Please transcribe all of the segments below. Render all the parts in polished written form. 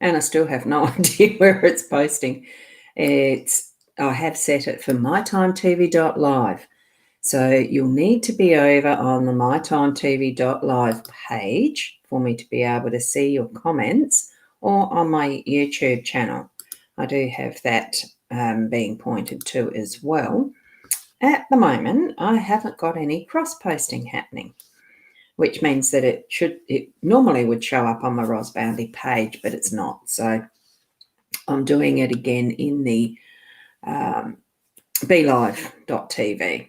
And I still have no idea where it's posting. I have set it for mytimetv.live. So you'll need to be over on the mytimetv.live page for me to be able to see your comments, or on my YouTube channel. I do have that being pointed to as well. At the moment, I haven't got any cross-posting happening, which means that it normally would show up on my Boundy page, but it's not. So I'm doing it again in the BeLive.tv.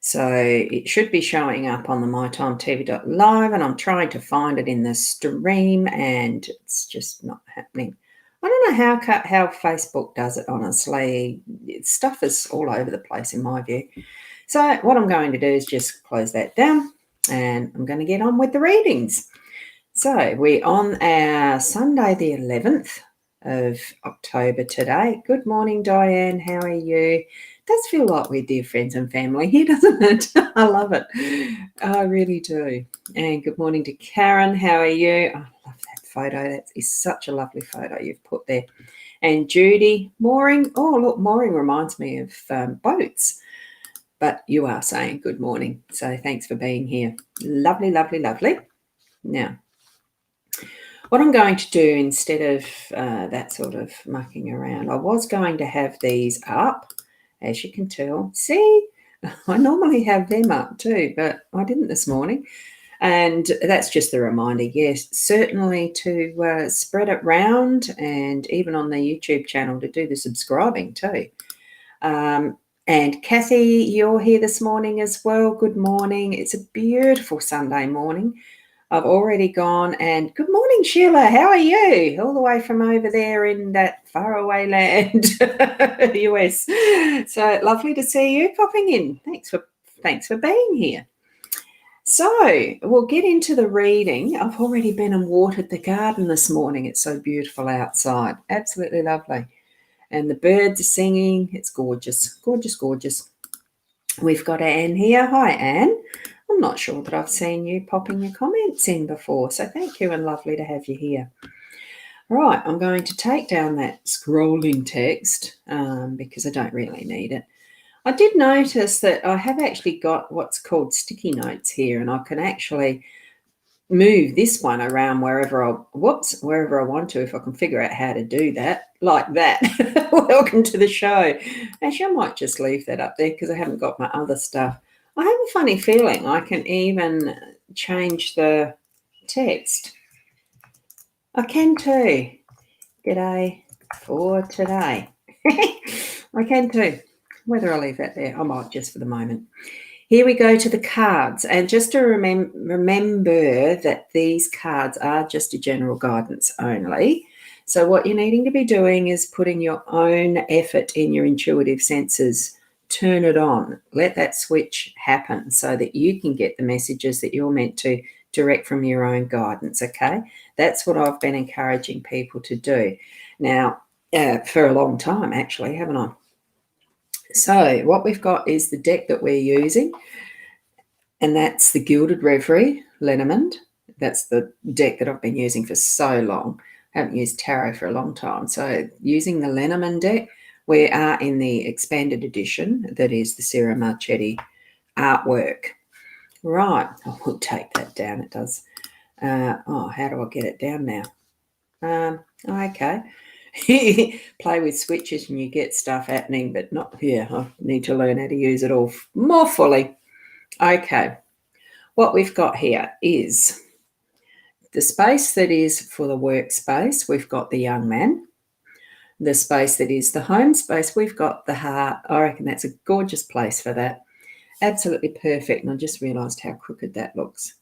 So it should be showing up on the mytimetv.live, and I'm trying to find it in the stream, and it's just not happening. I don't know how Facebook does it, honestly. Stuff is all over the place in my view. So what I'm going to do is just close that down, and I'm going to get on with the readings. So we're on our Sunday the 11th of October today. Good morning, Diane. How are you? It does feel like we're dear friends and family here, doesn't it? I love it. I really do. And good morning to Karen. How are you? I love that photo. That is such a lovely photo you've put there. And Judy, mooring. Oh, look, mooring reminds me of boats. But you are saying good morning. So thanks for being here. Lovely, lovely, lovely. Now, what I'm going to do instead of that sort of mucking around, I was going to have these up, as you can tell. See, I normally have them up too, but I didn't this morning. And that's just a reminder, yes, certainly to spread it round, and even on the YouTube channel to do the subscribing too. And Kathy, you're here this morning as well. Good morning. It's a beautiful Sunday morning. I've already gone, and good morning, Sheila. How are you? All the way from over there in that faraway land, US. So lovely to see you popping in. Thanks for being here. So we'll get into the reading. I've already been and watered the garden this morning. It's so beautiful outside. Absolutely lovely. And the birds are singing. It's gorgeous, gorgeous, gorgeous. We've got Anne here. Hi, Anne. I'm not sure that I've seen you popping your comments in before, so thank you, and lovely to have you here. Right, I'm going to take down that scrolling text because I don't really need it. I did notice that I have actually got what's called sticky notes here, and I can actually move this one around wherever I want to, if I can figure out how to do that, like that. Welcome to the show. Actually, I might just leave that up there because I haven't got my other stuff. I have a funny feeling I can even change the text. I can too. G'day for today. I can too. Whether I leave that there, I might just for the moment. Here we go to the cards. And just to remember that these cards are just a general guidance only. So what you're needing to be doing is putting your own effort in your intuitive senses. Turn it on. Let that switch happen so that you can get the messages that you're meant to direct from your own guidance, okay? That's what I've been encouraging people to do. Now, for a long time, actually, haven't I? So what we've got is the deck that we're using, and that's the Gilded Reverie, Lenormand. That's the deck that I've been using for so long. I haven't used tarot for a long time. So using the Lenormand deck, we are in the expanded edition that is the Sarah Marchetti artwork. Right, I will take that down. It does. How do I get it down now? Okay. Play with switches and you get stuff happening, but not here. I need to learn how to use it all more fully. Okay. What we've got here is the space that is for the workspace. We've got the young man. The space that is the home space, we've got the heart. I reckon that's a gorgeous place for that. Absolutely perfect. And I just realised how crooked that looks.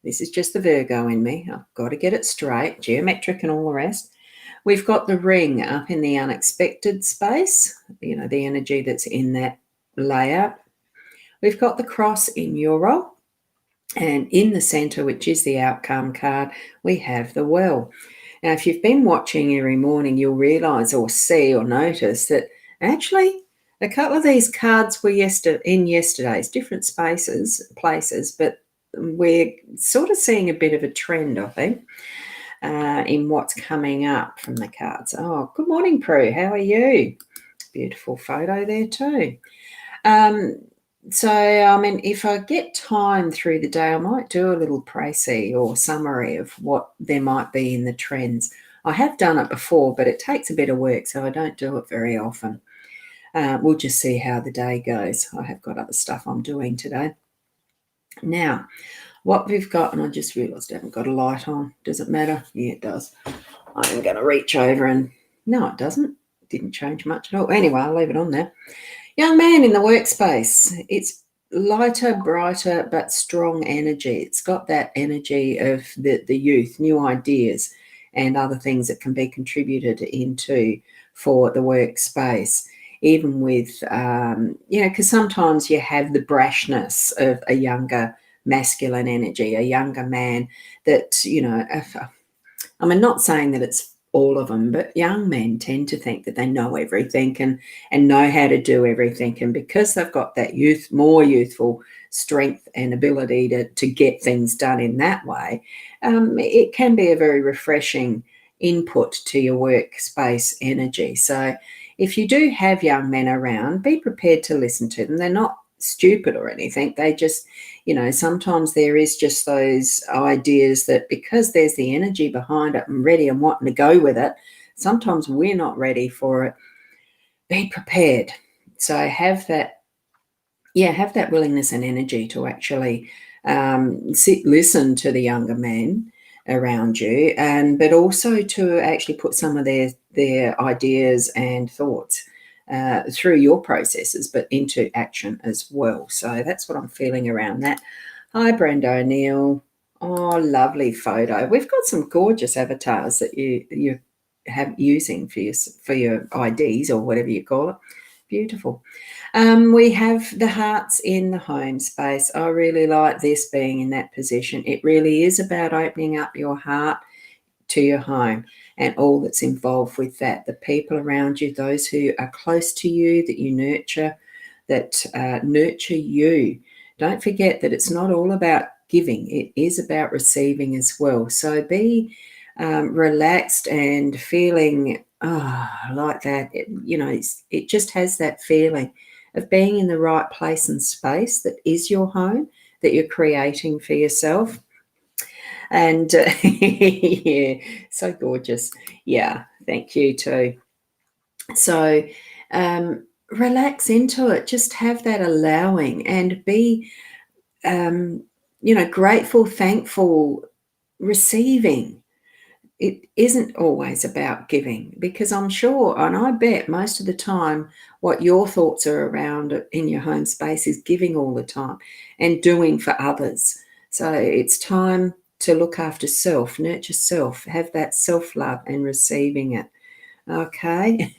This is just the Virgo in me. I've got to get it straight, geometric and all the rest. We've got the ring up in the unexpected space, the energy that's in that layout. We've got the cross in your role. And in the centre, which is the outcome card, we have the well. Now, if you've been watching every morning, you'll realise or see or notice that actually a couple of these cards were in yesterday's different places, but we're sort of seeing a bit of a trend, I think. in what's coming up from the cards. Oh, good morning, Prue. How are you? Beautiful photo there too. So, I mean, if I get time through the day, I might do a little précis or summary of what there might be in the trends. I have done it before, but it takes a bit of work, so I don't do it very often. We'll just see how the day goes. I have got other stuff I'm doing today. Now, what we've got, and I just realised I haven't got a light on. Does it matter? Yeah, it does. I'm going to reach over and... No, it doesn't. Didn't change much at all. Anyway, I'll leave it on there. Young man in the workspace. It's lighter, brighter, but strong energy. It's got that energy of the youth, new ideas and other things that can be contributed into for the workspace. Even with, because sometimes you have the brashness of a younger masculine energy, a younger man that, I'm not saying that it's all of them, but young men tend to think that they know everything and know how to do everything. And because they've got that more youthful strength and ability to get things done in that way, it can be a very refreshing input to your workspace energy. So if you do have young men around, be prepared to listen to them. They're not stupid or anything. They just, sometimes there is just those ideas that because there's the energy behind it and ready and wanting to go with it, sometimes we're not ready for it. Be prepared. So have that willingness and energy to actually listen to the younger men around you, but also to actually put some of their ideas and thoughts through your processes, but into action as well. So that's what I'm feeling around that. Hi, Brenda O'Neill. Oh, lovely photo. We've got some gorgeous avatars that you have using for your IDs or whatever you call it. Beautiful. We have the hearts in the home space. I really like this being in that position. It really is about opening up your heart to your home and all that's involved with that. The people around you, those who are close to you, that you nurture, that nurture you. Don't forget that it's not all about giving. It is about receiving as well. So be relaxed and feeling like that. It just has that feeling of being in the right place and space that is your home, that you're creating for yourself. And yeah, so gorgeous. Yeah, thank you too. So relax into it. Just have that allowing and be, grateful, thankful, receiving. It isn't always about giving, because I'm sure, and I bet most of the time, what your thoughts are around in your home space is giving all the time and doing for others. So it's time to look after self, nurture self, have that self-love and receiving it. Okay.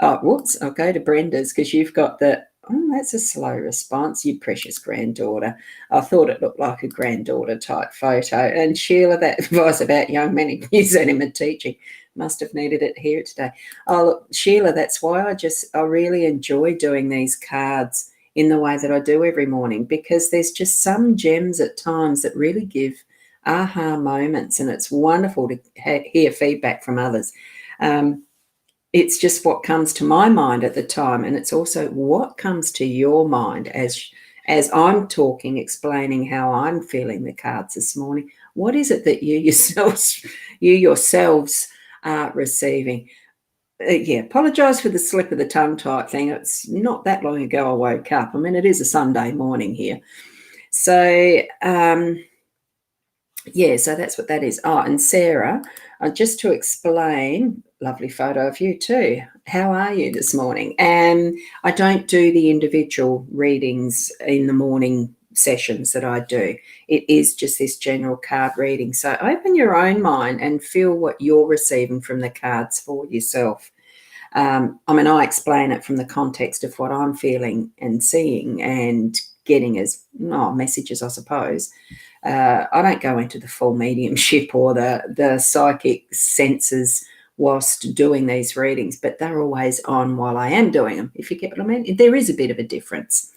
Oh, whoops. I'll go to Brenda's because you've got that's a slow response. You precious granddaughter. I thought it looked like a granddaughter type photo. And Sheila, that advice about young men in New Zealand and teaching. Must have needed it here today. Oh, look, Sheila, that's why I really enjoy doing these cards in the way that I do every morning, because there's just some gems at times that really give aha moments, and it's wonderful to hear feedback from others. It's just what comes to my mind at the time, and it's also what comes to your mind as I'm talking, explaining how I'm feeling the cards this morning. What is it that you yourselves are receiving? Apologise for the slip of the tongue type thing. It's not that long ago I woke up. I mean, it is a Sunday morning here. So, so that's what that is. Oh, and Sarah, just to explain, lovely photo of you too. How are you this morning? I don't do the individual readings in the morning sessions that I do. It is just this general card reading. So open your own mind and feel what you're receiving from the cards for yourself. I explain it from the context of what I'm feeling and seeing and getting as messages, I suppose. I don't go into the full mediumship or the psychic senses whilst doing these readings, but they're always on while I am doing them, if you get what I mean. There is a bit of a difference.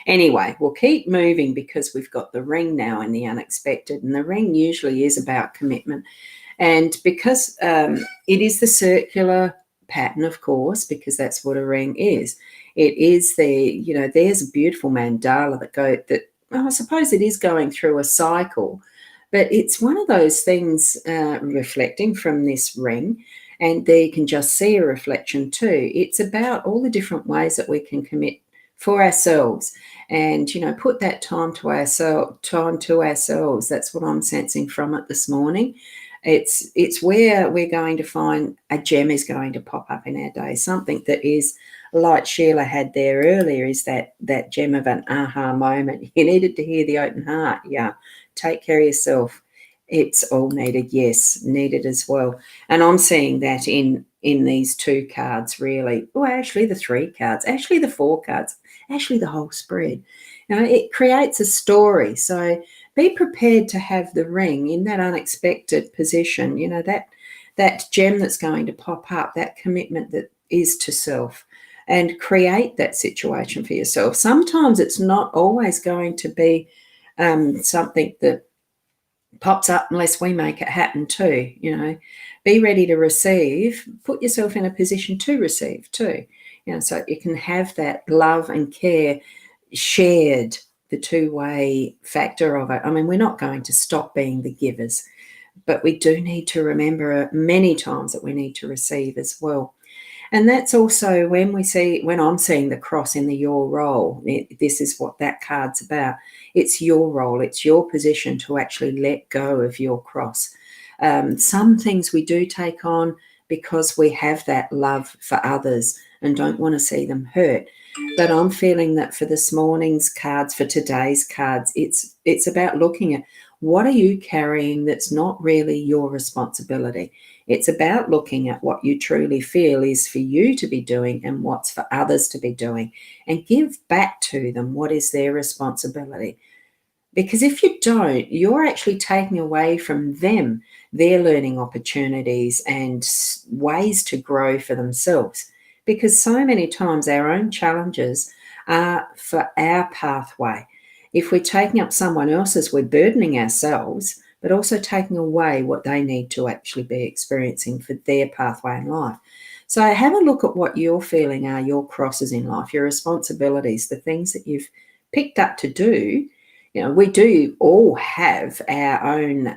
Anyway, we'll keep moving because we've got the ring now in the unexpected, and the ring usually is about commitment. And because it is the circular pattern, of course, because that's what a ring is. It is there's a beautiful mandala that I suppose it is going through a cycle, but it's one of those things reflecting from this ring, and there you can just see a reflection too. It's about all the different ways that we can commit for ourselves, and put that time to ourselves. That's what I'm sensing from it this morning. It's where we're going to find a gem is going to pop up in our day, something that is like Sheila had there earlier, is that gem of an aha moment. You needed to hear the open heart. Yeah, take care of yourself. It's all needed. Yes, needed as well. And I'm seeing that in these two cards, really. Oh, actually the three cards, actually the four cards, actually the whole spread. It creates a story. So be prepared to have the ring in that unexpected position, that gem that's going to pop up, that commitment that is to self, and create that situation for yourself. Sometimes it's not always going to be something that pops up unless we make it happen too. Be ready to receive, put yourself in a position to receive too, so you can have that love and care shared, the two-way factor of it. I mean, we're not going to stop being the givers, but we do need to remember many times that we need to receive as well. And that's also when I'm seeing the cross in the your role. This is what that card's about. It's your role. It's your position to actually let go of your cross. Some things we do take on because we have that love for others and don't want to see them hurt. But I'm feeling that for this morning's cards, for today's cards, it's about looking at what are you carrying that's not really your responsibility. It's about looking at what you truly feel is for you to be doing and what's for others to be doing, and give back to them what is their responsibility. Because if you don't, you're actually taking away from them their learning opportunities and ways to grow for themselves. Because so many times our own challenges are for our pathway. If we're taking up someone else's, we're burdening ourselves, but also taking away what they need to actually be experiencing for their pathway in life. So have a look at what you're feeling are your crosses in life, your responsibilities, the things that you've picked up to do. We do all have our own,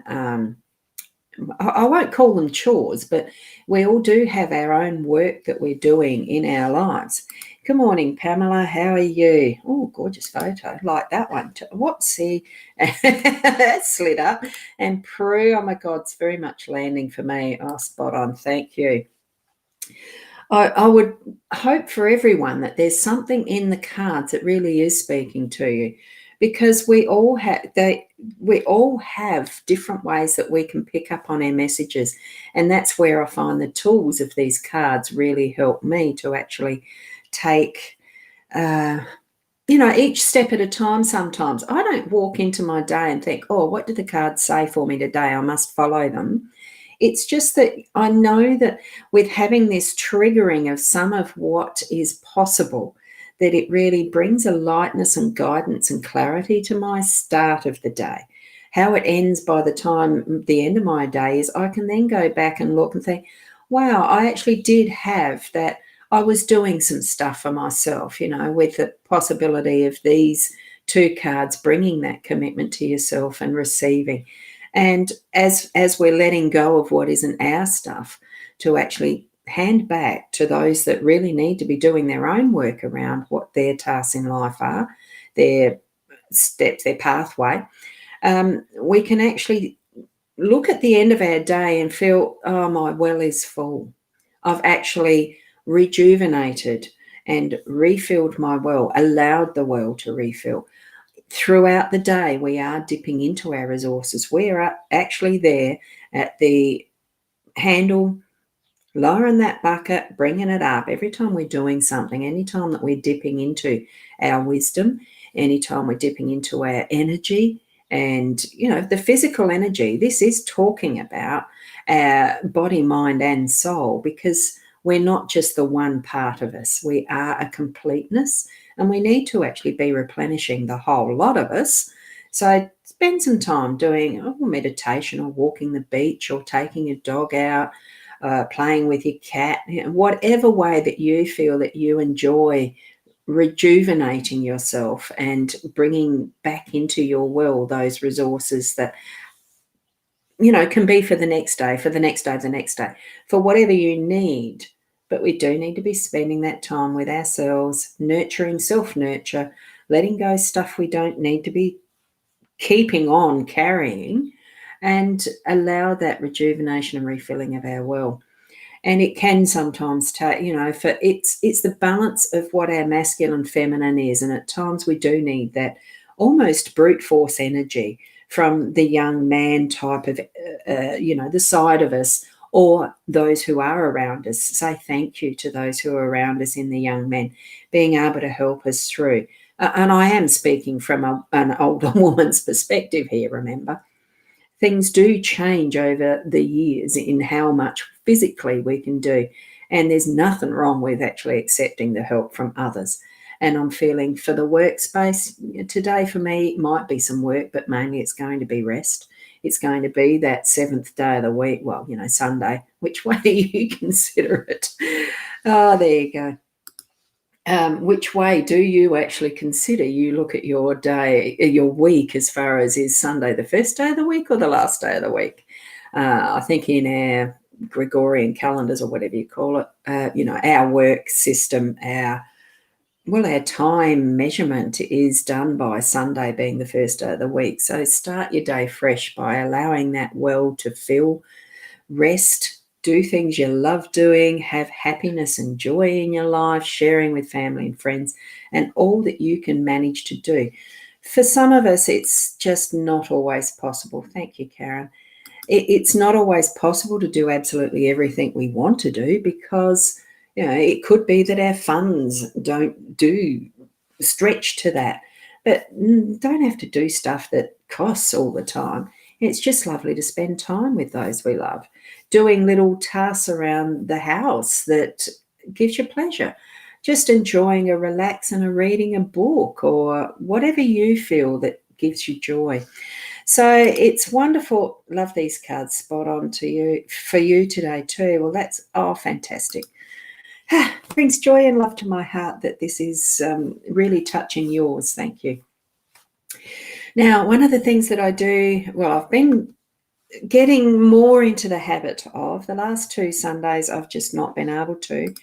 I won't call them chores, but we all do have our own work that we're doing in our lives. Good morning, Pamela. How are you? Oh, gorgeous photo. Like that one. Whoopsie. That slid up. And Prue, oh my God, it's very much landing for me. Oh, spot on. Thank you. I would hope for everyone that there's something in the cards that really is speaking to you, because we all have different ways that we can pick up on our messages, and that's where I find the tools of these cards really help me to actually take each step at a time. Sometimes I don't walk into my day and think, oh, what did the cards say for me today? I must follow them. It's just that I know that with having this triggering of some of what is possible, that it really brings a lightness and guidance and clarity to my start of the day. How it ends by the time the end of my day is, I can then go back and look and think, wow, I actually did have that. I was doing some stuff for myself, with the possibility of these two cards bringing that commitment to yourself and receiving. And as we're letting go of what isn't our stuff, to actually hand back to those that really need to be doing their own work around what their tasks in life are, their steps, their pathway, we can actually look at the end of our day and feel, oh, my well is full. I've actually rejuvenated and refilled my well, allowed the well to refill. Throughout the day, we are dipping into our resources. We are actually there at the handle, lowering that bucket, bringing it up every time we're doing something, anytime that we're dipping into our wisdom, anytime we're dipping into our energy, And, the physical energy, this is talking about our body, mind, and soul, because we're not just the one part of us. We are a completeness, and we need to actually be replenishing the whole lot of us. So spend some time doing meditation, or walking the beach, or taking your dog out, playing with your cat, whatever way that you feel that you enjoy rejuvenating yourself and bringing back into your world those resources that can be for the next day, for the next day, the next day, for whatever you need. But we do need to be spending that time with ourselves, nurturing, self-nurture, letting go stuff we don't need to be keeping on carrying, and allow that rejuvenation and refilling of our well. And it can sometimes take, for it's the balance of what our masculine feminine is. And at times we do need that almost brute force energy from the young man type of, the side of us, or those who are around us. Say thank you to those who are around us in the young men, being able to help us through. And I am speaking from an older woman's perspective here, remember. Things do change over the years in how much physically we can do. And there's nothing wrong with actually accepting the help from others. And I'm feeling for the workspace today, for me, it might be some work, but mainly it's going to be rest. It's going to be that 7th day of the week. Well, Sunday. Which way do you consider it? Oh, there you go. Which way do you actually consider you look at your day, your week, as far as is Sunday the first day of the week or the last day of the week? I think in our Gregorian calendars, or whatever you call it, our work system, our time measurement is done by Sunday being the first day of the week. So start your day fresh by allowing that well to fill, rest, do things you love doing, have happiness and joy in your life, sharing with family and friends, and all that you can manage to do. For some of us, it's just not always possible. Thank you, Karen. It's not always possible to do absolutely everything we want to do, because, it could be that our funds don't do stretch to that. But don't have to do stuff that costs all the time. It's just lovely to spend time with those we love, doing little tasks around the house that gives you pleasure, just enjoying a relax and reading a book, or whatever you feel that gives you joy. So it's wonderful. Love these cards. Spot on for you today too. Well, that's fantastic. Brings joy and love to my heart that this is really touching yours. Thank you. Now, one of the things that I do, I've been getting more into the habit of. The last 2 Sundays, I've just not been able to.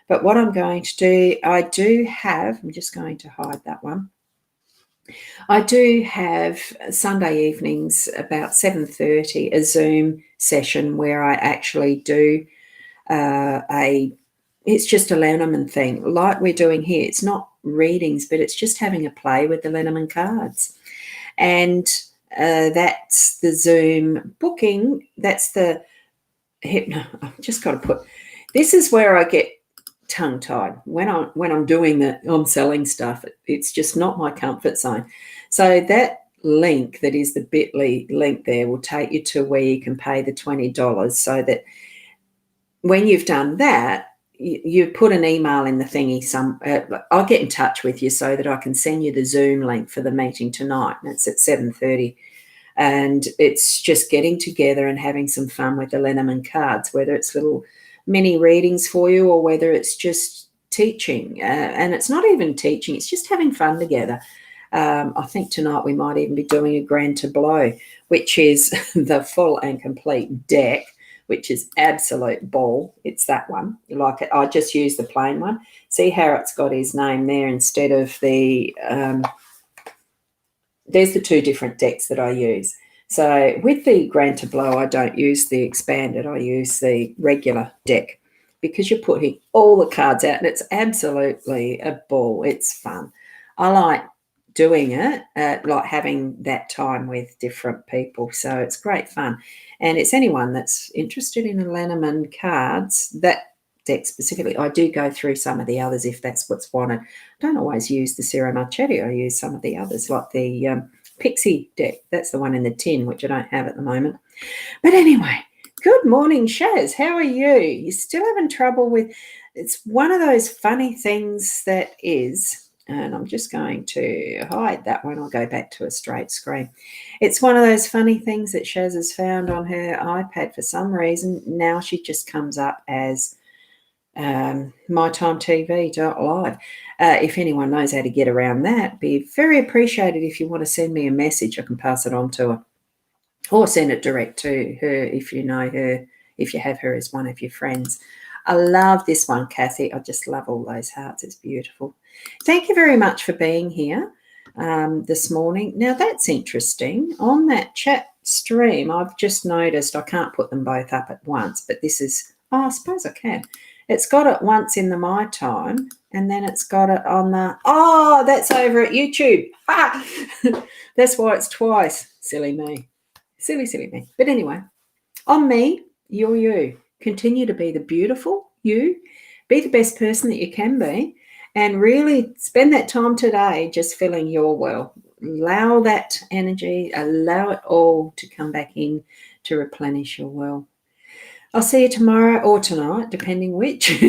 But what I'm going to do, I'm just going to hide that one. I do have Sunday evenings about 7:30, a Zoom session where I actually do it's just a Lenormand thing, like we're doing here. It's not readings, but it's just having a play with the Lenormand cards. And that's the Zoom booking. That's the I've just got to put. This is where I get tongue-tied when I'm doing I'm selling stuff. It's just not my comfort zone. So that link, that is the bit.ly link there, will take you to where you can pay the $20, so that when you've done that, you put an email in the thingy. I'll get in touch with you so that I can send you the Zoom link for the meeting tonight, and it's at 7:30. And it's just getting together and having some fun with the Lenormand cards, whether it's little mini readings for you, or whether it's just teaching. And it's not even teaching, it's just having fun together. I think tonight we might even be doing a grand tableau, which is the full and complete deck, which is absolute ball. It's that one. You like it? I just use the plain one. See how it's got his name there instead of the there's the 2 different decks that I use. So with the Grand Tableau, I don't use the expanded. I use the regular deck, because you're putting all the cards out, and it's absolutely a ball. It's fun. I like doing it, like having that time with different people. So it's great fun. And it's anyone that's interested in the Lenormand cards, that deck specifically. I do go through some of the others if that's what's wanted. I don't always use the Sierra Marchetti. I use some of the others, like the Pixie deck. That's the one in the tin, which I don't have at the moment. But anyway, good morning, Shaz. How are you? You still having trouble with... It's one of those funny things that is... And I'm just going to hide that one. I'll go back to a straight screen. It's one of those funny things that Shaz has found on her iPad for some reason. Now she just comes up as mytimetv.live. If anyone knows how to get around that, be very appreciated. If you want to send me a message, I can pass it on to her. Or send it direct to her if you know her, if you have her as one of your friends. I love this one, Kathy. I just love all those hearts. It's beautiful. Thank you very much for being here this morning. Now, that's interesting. On that chat stream, I've just noticed I can't put them both up at once, but this is... Oh, I suppose I can. It's got it once in the My Time, and then it's got it on the... Oh, that's over at YouTube. Ah! That's why it's twice. Silly me. Silly me. But anyway, on me, you're you. Continue to be the beautiful you. Be the best person that you can be. And really spend that time today just feeling you're well. Allow that energy, allow it all to come back in to replenish your well. I'll see you tomorrow or tonight, depending which.